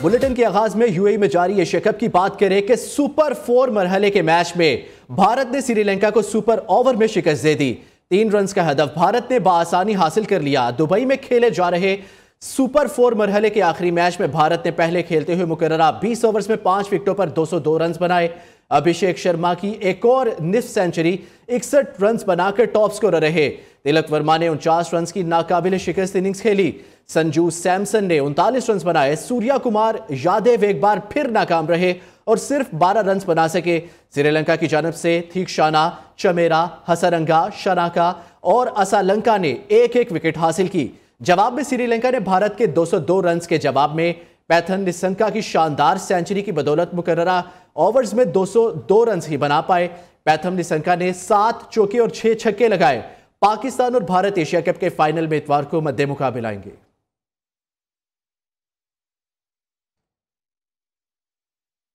Bulletin के आगाज में यूएई में जारी एशिया कप की बात करें कि सुपर 4 मरहले के मैच में भारत ने श्रीलंका को सुपर ओवर में शिकस्त दे दी। 3 रन का हदफ भारत ने बआसानी हासिल कर लिया। दुबई में खेले जा रहे सुपर 4 मरहले के आखिरी मैच में भारत ने पहले खेलते हुए मुकर्ररा 20 ओवर्स में 5 विकेटों पर 202 रन बनाए। अभिषेक शर्मा की एक और निस्फ सेंचुरी 61 रन बनाकर टॉप स्कोरर रहे। तिलक वर्मा ने 49 रन की नाकाबिल शिकस्त इनिंग्स खेली। संजू सैमसन ने 39 रन बनाए। सूर्या कुमार यादव एक बार फिर नाकाम रहे और सिर्फ 12 रन बना सके। श्रीलंका की जानब से थीक्षाना, चमेरा, हसरंगा, शनाका और असालंका ने एक एक विकेट हासिल की। जवाब में श्रीलंका ने भारत के 202 रन के जवाब में पैथन निसंका की शानदार सेंचुरी की बदौलत मुकर्ररा ओवर्स में 202 रन ही बना पाए। पैथम निसंका ने 7 चौके और 6 छक्के लगाए। पाकिस्तान और भारत एशिया कप के फाइनल में इतवार को मद्दे मुकाबले आएंगे।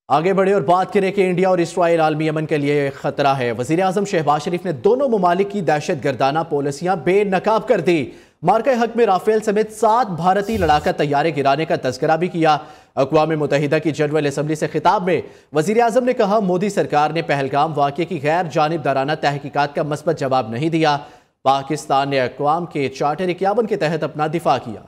आगे बढ़े और बात करें कि इंडिया और इसराइल आलमी अमन के लिए खतरा है। वजीर आजम शहबाज शरीफ ने दोनों ममालिक की दहशत गर्दाना पॉलिसियां बेनकाब कर दी। मार्के हक में राफेल समेत 7 भारतीय लड़ाका तैयारे गिराने का तस्करा भी किया। अक़वाम मुत्तहिदा की जनरल असम्बली से खिताब में वजीर आजम ने कहा, मोदी सरकार ने पहलगाम वाक़े की गैर जानिबदाराना तहकीकात का मस्बत जवाब नहीं दिया। पाकिस्तान ने अक़वाम के चार्टर 51 के तहत अपना दिफा किया।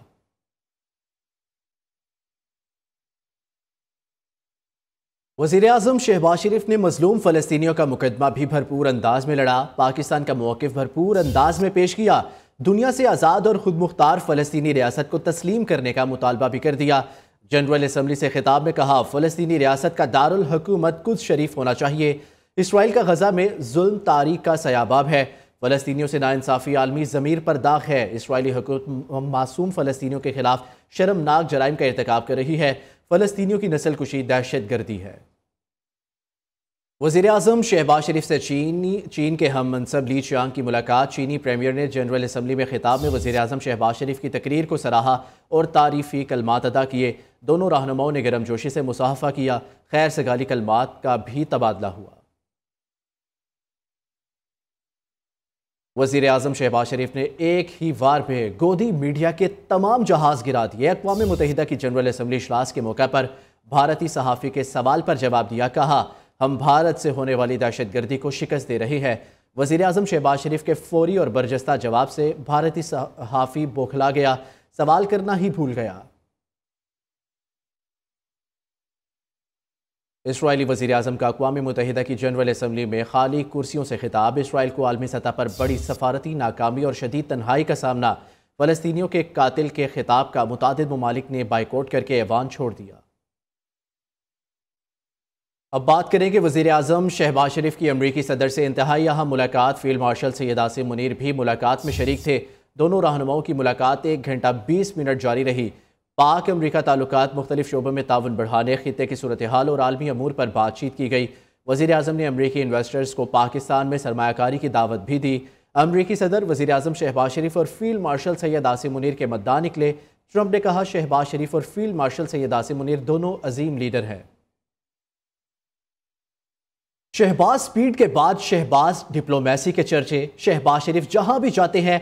वज़ीर आज़म शहबाज शरीफ ने मज़लूम फ़लस्तीनियों का मुकदमा भी भरपूर अंदाज में लड़ा। पाकिस्तान का मौक़िफ़ भरपूर अंदाज में पेश किया। दुनिया से आज़ाद और खुद मुख्तार फ़लस्तीनी रियासत को तस्लीम करने का मुतालबा भी कर दिया। जनरल असम्बली से खिताब में कहा, फ़लस्तीनी रियासत का दारुल हुकूमत कुछ शरीफ होना चाहिए। इसराइल का गज़ा में जुल्म तारीख का सयाबाब है। फ़लस्तीनियों से नाइंसाफ़ी आलमी ज़मीर पर दाग है। इसराइली हुकूमत मासूम फ़लस्तीनियों के खिलाफ शर्मनाक जराइम का इर्तिकाब कर रही है। फ़लस्तीनियों की नस्ल कुशी दहशत गर्दी है। वज़ीर आज़म शहबाज शरीफ से चीन के हम मनसब ली चियांग की मुलाकात। चीनी प्रीमियर ने जनरल असम्बली में खिताब में वज़ीर आज़म शहबाज शरीफ की तकरीर को सराहा और तारीफ़ी कलमात अदा किए। दोनों रहनुमाओं ने गर्मजोशी से मुसाफा किया। खैर सगाली कलमात का भी तबादला हुआ। वज़ीर आज़म शहबाज शरीफ ने एक ही वार में गोदी मीडिया के तमाम जहाज़ गिरा दिए। अक़वाम मुत्तहिदा की जनरल असम्बली इजलास के मौके पर भारतीय सहाफ़ी के सवाल पर जवाब दिया। कहा, हम भारत से होने वाली दहशत गर्दी को शिकस्त दे रहे हैं। वज़ीर आज़म शहबाज शरीफ के फौरी और बरजस्ता जवाब से भारतीय सहाफ़ी बौखला गया, सवाल करना ही भूल गया। इसराइली वज़ीर आज़म का अक़वाम मुत्तहिदा की जनरल असम्बली में खाली कुर्सियों से खिताब। इसराइल को आलमी सतह पर बड़ी सफारती नाकामी और शदीद तन्हाई का सामना। फ़लस्तीनियों के कातिल के खिताब का मुतादिद ममालिक ने बाइकआउट करके ऐवान छोड़ दिया। अब बात करें कि वज़ीर आज़म शहबाज शरीफ की अमरीकी सदर से इंतहाई अहम मुलाकात। फील्ड मार्शल सैयद आसिम मुनीर भी मुलाकात में शरीक थे। दोनों रहनुमाओं की मुलाकात 1 घंटा 20 मिनट जारी रही। पाक अमरीका ताल्लुकात मुख्तलिफ शोबों में ताउन बढ़ाने, खित्ते की सूरत हाल और आलमी अमूर पर बातचीत की गई। वज़ीर आज़म ने अमरीकी इन्वेस्टर्स को पाकिस्तान में सरमायाकारी की दावत भी दी। अमरीकी सदर, वज़ीर आज़म शहबाज शरीफ और फील्ड मार्शल सैयद आसिम मुनीर के मद्दान निकले। ट्रंप ने कहा, शहबाज शरीफ और फील्ड मार्शल सैयद आसिम मुनीर दोनों अजीम लीडर हैं। शहबाज स्पीड के बाद शहबाज डिप्लोमेसी के चर्चे। शहबाज शरीफ जहां भी जाते हैं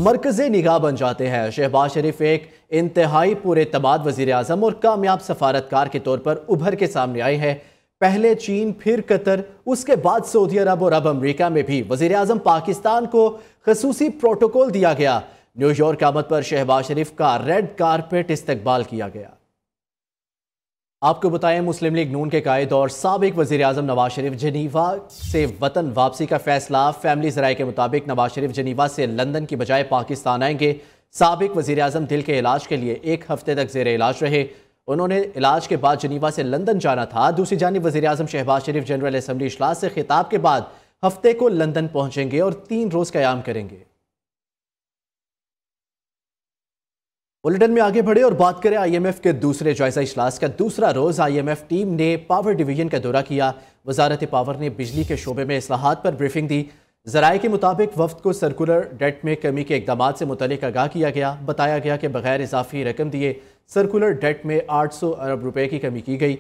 मरकज़े निगाह बन जाते हैं। शहबाज शरीफ एक इंतहाई पुरएतमाद वज़ीर आज़म और कामयाब सफारतकार के तौर पर उभर के सामने आए हैं। पहले चीन, फिर कतर, उसके बाद सऊदी अरब और अब अमरीका में भी वज़ीर आज़म पाकिस्तान को ख़ुसूसी प्रोटोकॉल दिया गया। न्यूयॉर्क आमद पर शहबाज शरीफ का रेड कारपेट इस्तकबाल किया गया। आपको बताएं, मुस्लिम लीग नून के कायद और साबिक वज़ीर आज़म नवाज शरीफ जनीवा से वतन वापसी का फैसला। फैमिली ज़राए के मुताबिक नवाज शरीफ जनीवा से लंदन की बजाय पाकिस्तान आएंगे। साबिक वज़ीर आज़म दिल के इलाज के लिए 1 हफ्ते तक ज़ेर इलाज रहे। उन्होंने इलाज के बाद जनीवा से लंदन जाना था। दूसरी जानिब वज़ीर आज़म शहबाज शरीफ जनरल असम्बली इजलास से खिताब के बाद हफ्ते को लंदन पहुँचेंगे और 3 रोज़ क़याम करेंगे। बुलेटिन में आगे बढ़े और बात करें IMF के दूसरे जायजा इजलास का दूसरा रोज़। IMF टीम ने पावर डिवीजन का दौरा किया। वजारत पावर ने बिजली के शोबे में इस्लाहात पर ब्रीफिंग दी। ज़राए के मुताबिक वफ्द को सर्कुलर डेट में कमी के इक़दाम से मुतल्लिक़ आगाह किया गया। बताया गया कि बगैर इजाफी रकम दिए सर्कुलर डेट में 800 अरब रुपए की कमी की गई।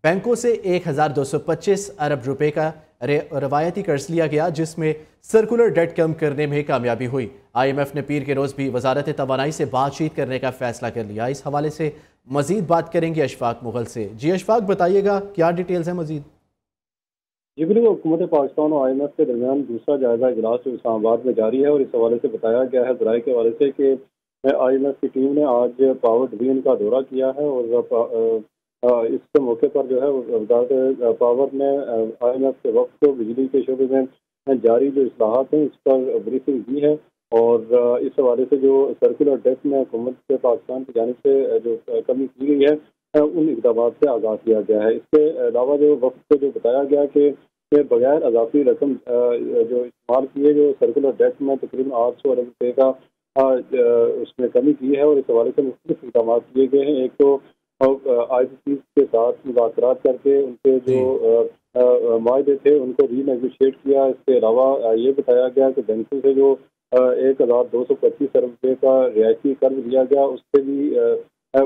बैंकों से 1225 अरब रुपए का रवायती कर्ज लिया गया, जिसमें सर्कुलर डेट कम करने में कामयाबी हुई। IMF ने पीर के रोज़ भी वजारत तवानाई से बातचीत करने का फैसला कर लिया। इस हवाले से मजीद बात करेंगे अशफाक मुगल से। जी अशफाक, बताइएगा क्या डिटेल्स हैं मजीद। जी बिल्कुल, हुकूमत पाकिस्तान और IMF के दरमियान दूसरा जायजा इजलास जो इस्लामाबाद में जारी है और इस हवाले से बताया गया है ज़राए के हवाले से कि IMF की टीम ने आज पावर डिवीजन का दौरा किया है और इस मौके पर जो है वजारत पावर ने IMF के वक्त को बिजली के शोबे में जारी जो इस्लाहात हैं इस पर ब्रीफिंग दी है। और इस हवाले से जो सर्कुलर डेस्क में हुकूमत पाकिस्तान की जानिब से जो कमी की गई है उन इकदाम से आगाह किया गया है। इसके अलावा जो वक्त को जो बताया गया कि बगैर अजाफी रकम जो इस्तेमाल किए जो सर्कुलर डेस्क में तकरीबन 800 अरब रुपये का उसमें कमी की है और इस हवाले से मुख्तलिफ इकदाम किए गए हैं। एक तो ICC के साथ मुज़ाकरात करके उनके जो माहदे थे उनको रीनेगोशिएट किया। इसके अलावा ये बताया गया कि बैंकों से जो 1225 अरब रुपये का रियायती कर्ज दिया गया उससे भी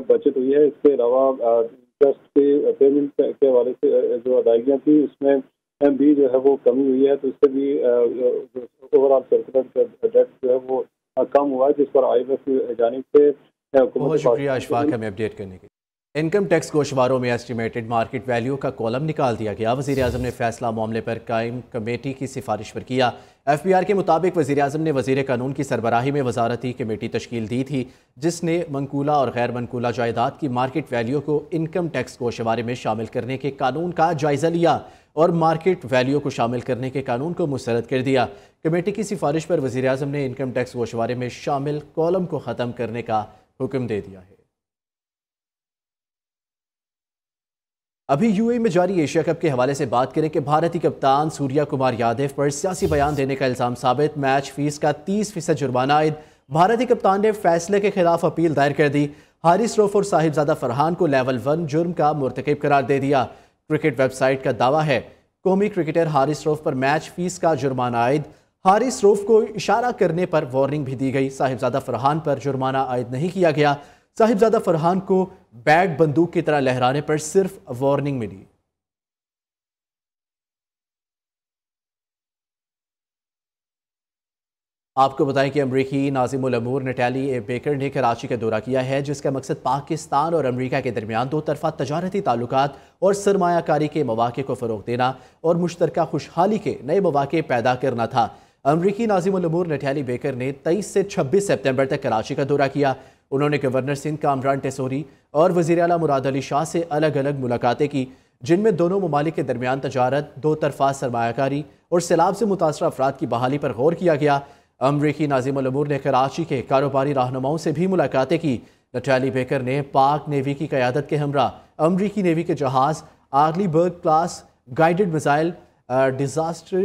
बचत हुई है। इसके अलावा इंटरेस्ट के पेमेंट के हवाले से जो अदायगियाँ थी उसमें भी जो है वो कमी हुई है, तो इससे भी ओवरऑल सर्कुलर डेट जो है वो कम हुआ है, जिस पर IMF की जानिब से बहुत शुक्रिया अशफाक हमें अपडेट करने के लिए। इनकम टैक्स गोशवारों में एस्टिमेटेड मार्केट वैल्यू का कॉलम निकाल दिया गया। वज़ीर आज़म ने फैसला मामले पर कायम कमेटी की सिफारिश पर किया। FBR के मुताबिक वज़ीर आज़म ने वज़ीर कानून की सरबराही में वजारती कमेटी तश्कील दी थी, जिसने मनकूला और गैर मनकूला जायदाद की मार्केट वैल्यू को इनकम टैक्स गोशवारे में शामिल करने के कानून का जायज़ा लिया और मार्केट वैल्यू को शामिल करने के कानून को मुस्तरद कर दिया। कमेटी की सिफारिश पर वज़ीर आज़म ने इनकम टैक्स गोशवारे में शामिल कॉलम को ख़त्म करने का हुक्म दे दिया है। अभी UAE में जारी एशिया कप के हवाले से बात करें कि भारतीय कप्तान सूर्या कुमार यादव पर सियासी बयान देने का इल्ज़ाम साबित, मैच फीस का 30% जुर्माना आयद। भारतीय कप्तान ने फैसले के खिलाफ अपील दायर कर दी। हारिस रऊफ और साहिबजादा फरहान को लेवल 1 जुर्म का मुर्तकिब करार दे दिया। क्रिकेट वेबसाइट का दावा है कौमी क्रिकेटर हारिस रऊफ पर मैच फीस का जुर्माना आयद। हारिस रऊफ को इशारा करने पर वार्निंग भी दी गई। साहिबजादा फरहान पर जुर्माना आयद नहीं किया गया। साहिबजादा फरहान को बैट बंदूक की तरह लहराने पर सिर्फ वार्निंग मिली। आपको बताएं कि अमरीकी नाज़िमुल अमूर नटैली बेकर ने कराची का दौरा किया है, जिसका मकसद पाकिस्तान और अमरीका के दरमियान दो तरफा तजारती ताल्लुकात और सरमायाकारी के मौके को फ़रोग़ देना और मुश्तरका खुशहाली के नए मौके पैदा करना था। अमरीकी नाज़िमुल अमूर नटैली बेकर ने 23 से 26 सितंबर तक कराची का दौरा किया। उन्होंने गवर्नर सिंध कामरान टेसोरी और वज़ीर आला मुराद अली शाह से अलग अलग मुलाकातें की, जिनमें दोनों ममालिक के दरमियान तजारत, दो तरफा सरमायाकारी और सैलाब से मुतासर अफराद की बहाली पर गौर किया गया। अमरीकी नाज़िमुल अमूर ने कराची के कारोबारी रहनुमाओं से भी मुलाकातें की। नटैली बेकर ने पाक नेवी की क़यादत के हमरा अमरीकी नेवी के जहाज़ Arleigh Burke class guided missile destroyer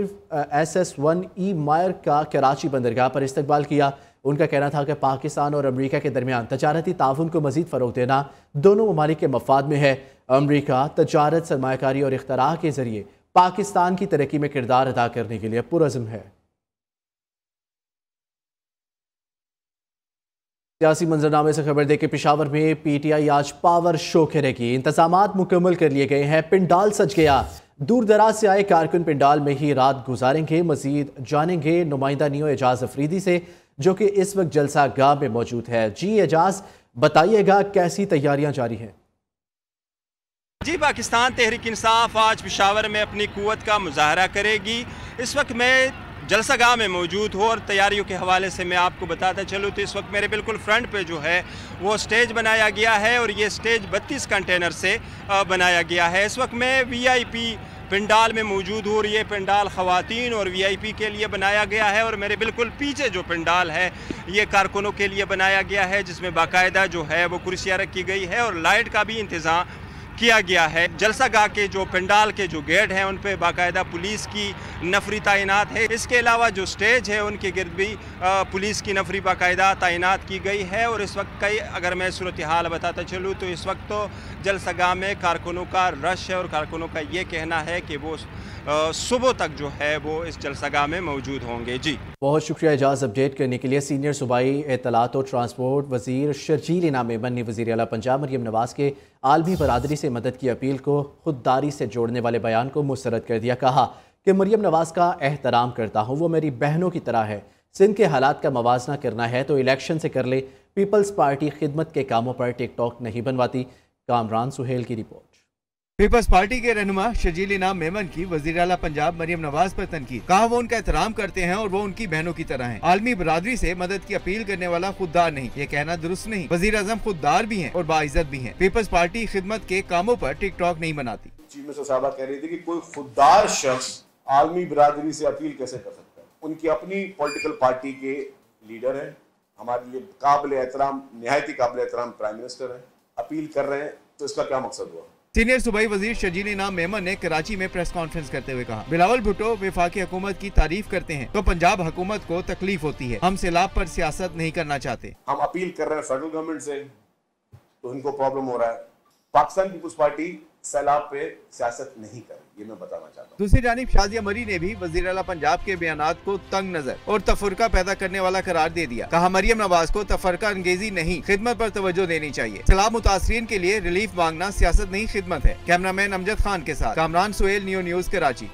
SS-1E मायर का कराची बंदरगाह पर इस्तकबाल किया। उनका कहना था कि पाकिस्तान और अमरीका के दरमियान तजारती ताउन को मजीद फ़रोग़ देना दोनों ममालिक के मफाद में है। अमरीका तजारत, सरमायाकारी और इख्तराह के ज़रिए पाकिस्तान की तरक्की में किरदार अदा करने के लिए पुरज़्म है। सियासी मंजरनामे से खबर दे के पेशावर में PTI आज पावर शो करेगी। इंतजामात मुकम्मल कर लिए गए हैं, पिंडाल सज गया। दूर दराज से आए कारकुन पिंडाल में ही रात गुजारेंगे। मजीद जानेंगे नुमाइंदा नियो एजाज अफरीदी से, जो कि इस वक्त जलसा गाह में मौजूद है। जी एजाज, बताइएगा कैसी तैयारियां जारी हैं? जी, पाकिस्तान तहरीक इंसाफ आज पेशावर में अपनी कुव्वत का मुजाहरा करेगी। इस वक्त मैं जलसा गाह में मौजूद हूँ और तैयारियों के हवाले से मैं आपको बताता चलूँ तो इस वक्त मेरे बिल्कुल फ्रंट पे जो है वो स्टेज बनाया गया है और ये स्टेज 32 कंटेनर से बनाया गया है। इस वक्त मैं VIP पंडाल में मौजूद हूँ और ये पंडाल ख़वातीन और VIP के लिए बनाया गया है और मेरे बिल्कुल पीछे जो पंडाल है ये कारकुनों के लिए बनाया गया है, जिसमें बाकायदा जो है वो कुर्सियाँ रखी गई है और लाइट का भी इंतज़ाम किया गया है। जलसा गाह के जो पंडाल के जो गेट हैं उन पे बाकायदा पुलिस की नफरी तैनात है। इसके अलावा जो स्टेज है उनके गिर्द भी पुलिस की नफरी बाकायदा तैनात की गई है और इस वक्त कई अगर मैं सूरत हाल बताता चलूँ तो इस वक्त तो जलसा गाह में कारकुनों का रश है और कारकुनों का ये कहना है कि वो सुबह तक जो है वो इस जलसा गाह में मौजूद होंगे। जी, बहुत शुक्रिया एजाज अपडेट करने के लिए। सीनियर सूबाई इत्तलात और ट्रांसपोर्ट वज़ीर शर्जील इनाम बन्नी वज़ीर आला पंजाब मरियम नवाज़ के आलमी बरादरी से मदद की अपील को खुददारी से जोड़ने वाले बयान को मुस्तरद कर दिया। कहा कि मरियम नवाज़ का एहतराम करता हूँ, वो मेरी बहनों की तरह है। सिंध के हालात का मवाजना करना है तो इलेक्शन से कर ले, पीपल्स पार्टी खिदमत के कामों पर टिकटॉक नहीं बनवाती। कामरान सुहेल की रिपोर्ट। पीपल्स पार्टी के रहनुमा शजील इनाम मेमन की वज़ीर आला पंजाब मरियम नवाज पर तनकीद। कहा वो उनका एहतराम करते हैं और वो उनकी बहनों की तरह हैं। आलमी बरादरी से मदद की अपील करने वाला खुददार नहीं, ये कहना दुरुस्त नहीं। वज़ीर आज़म खुददार भी हैं और बाइज्जत भी हैं। पीपल्स पार्टी खिदमत के कामों पर टिकटॉक नहीं बनाती। चीफ मिनिस्टर साहबा कह रही थी कि कोई खुददार शख्स आलमी बरादरी से अपील कैसे कर सकता है। उनकी अपनी पॉलिटिकल पार्टी के लीडर हैं, हमारे लिए काबिल एहतराम, निहायती काबिल एहतराम प्राइम मिनिस्टर हैं, अपील कर रहे हैं, तो इसका क्या मकसद हुआ। सीनियर सूबाई वजीर शजील इनाम मेमन ने कराची में प्रेस कॉन्फ्रेंस करते हुए कहा, बिलावल भुट्टो वफाकी हुकूमत की तारीफ करते हैं तो पंजाब हुकूमत को तकलीफ होती है। हम सैलाब पर सियासत नहीं करना चाहते। हम अपील कर रहे हैं फेडरल गवर्नमेंट से, तो इनको प्रॉब्लम हो रहा है। पाकिस्तान पीपुल्स पार्टी सैलाब पे सियासत नहीं कर, ये मैं बताना चाहता हूँ। दूसरी जानिब शाजिया मरी ने भी वज़ीर आला पंजाब के बयानात को तंग नजर और तफरका पैदा करने वाला करार दे दिया। कहा मरियम नवाज को तफरका अंगेजी नहीं, खिदमत पर तवज्जो देनी चाहिए। सैलाब मुतासरीन के लिए रिलीफ मांगना सियासत नहीं खिदमत है। कैमरामैन अमजद खान के साथ कामरान सुहेल, नियो न्यूज़ कराची।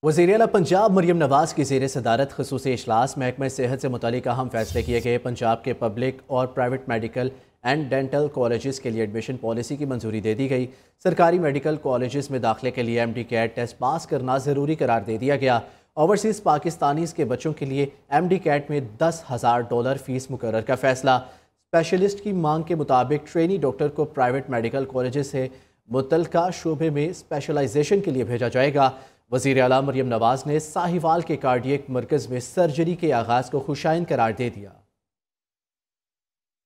वज़ीर आला पंजाब मरियम नवाज की ज़ेर सदारत ख़ुसूसी इजलास महकमा सेहत से मुतालिक अहम फैसले किए गए। पंजाब के पब्लिक और private medical and dental colleges के लिए एडमिशन पॉलिसी की मंजूरी दे दी गई। सरकारी मेडिकल कॉलेजेस में दाखिले के लिए MD कैट टेस्ट पास करना ज़रूरी करार दे दिया गया। ओवरसीज़ पाकिस्तानीज़ के बच्चों के लिए MD कैट में $10,000 फ़ीस मुकर्रर का फ़ैसला। स्पेशलिस्ट की मांग के मुताबिक ट्रेनी डॉक्टर को प्राइवेट मेडिकल कॉलेजेस से मुतलका शोबे में स्पेशलाइजेशन के लिए भेजा जाएगा। वज़ीर आला मरियम नवाज ने साहिवाल के कार्डियक मरकज़ में सर्जरी के आगाज़ को खुशाइन करार दे दिया।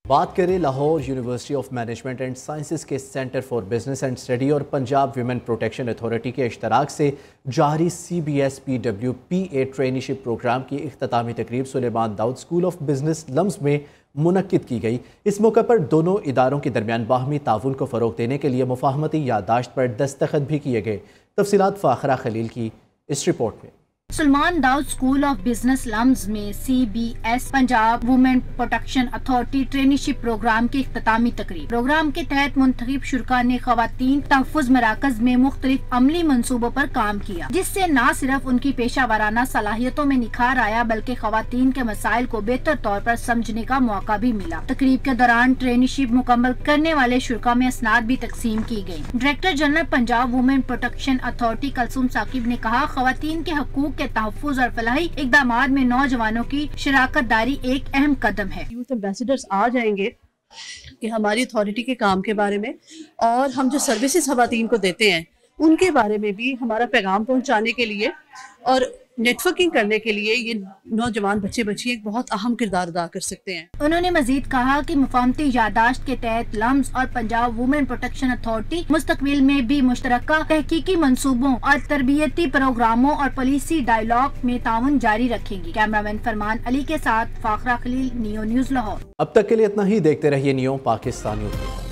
बात करें Lahore university of management and sciences के centre for business and study और पंजाब वीमेन प्रोटेक्शन अथॉरिटी के इश्तराक से जारी CBS PWPA ट्रेनीशिप प्रोग्राम की इख्तितामी तकरीब Suleman Dawood school of business LUMS में मुनक्किद की गई। इस मौके पर दोनों इदारों के दरमियान बाहमी ताउन को फ़रोग देने के लिए मुफाहमती याददाश्त पर दस्तखत भी किए गए। तफसीलात फ़ाखरा खलील की इस रिपोर्ट में। Suleman Dawood school of business LUMS में CBS Punjab women protection authority traineeship program की इख्तितामी तकरीब। प्रोग्राम के तहत मुंतखब शुरका ने खवातीन तहफ़्फ़ुज़ मराकज़ में मुख्तलिफ अमली मंसूबों पर काम किया, जिससे न सिर्फ उनकी पेशा वाराना सलाहियतों में निखार आया बल्कि खवातीन के मसाइल को बेहतर तौर पर समझने का मौका भी मिला। तकरीब के दौरान ट्रेनीशिप मुकम्मल करने वाले शुरका में असनाद भी तकसीम की गयी। Director general Punjab women protection authority Kulsoom Saqib ने कहा, खवातीन के हकूक के तहफ़्फ़ुज़ और फलाही इक़दामात में नौजवानों की शराकत दारी एक अहम कदम है। यूथ एम्बेसडर्स आ जाएंगे कि हमारी अथॉरिटी के काम के बारे में और हम जो सर्विसेज खवातीन को देते हैं उनके बारे में भी हमारा पैगाम पहुंचाने के लिए और नेटवर्किंग करने के लिए ये नौजवान बच्चे बच्चियां एक बहुत अहम किरदार अदा कर सकते हैं। उन्होंने मजीद कहा कि मुफाहमती यादाश्त के तहत लम्स और पंजाब वुमेन प्रोटेक्शन अथॉरिटी मुस्तकबिल में भी मुश्तरका तहकीकी मंसूबों और तरबियती प्रोग्रामों और पॉलिसी डायलॉग में ताउन जारी रखेंगी। कैमरामैन फरमान अली के साथ फाखरा खलील, नियो न्यूज़ लाहौर। अब तक के लिए इतना ही। देखते रहिए नियो पाकिस्तानियों।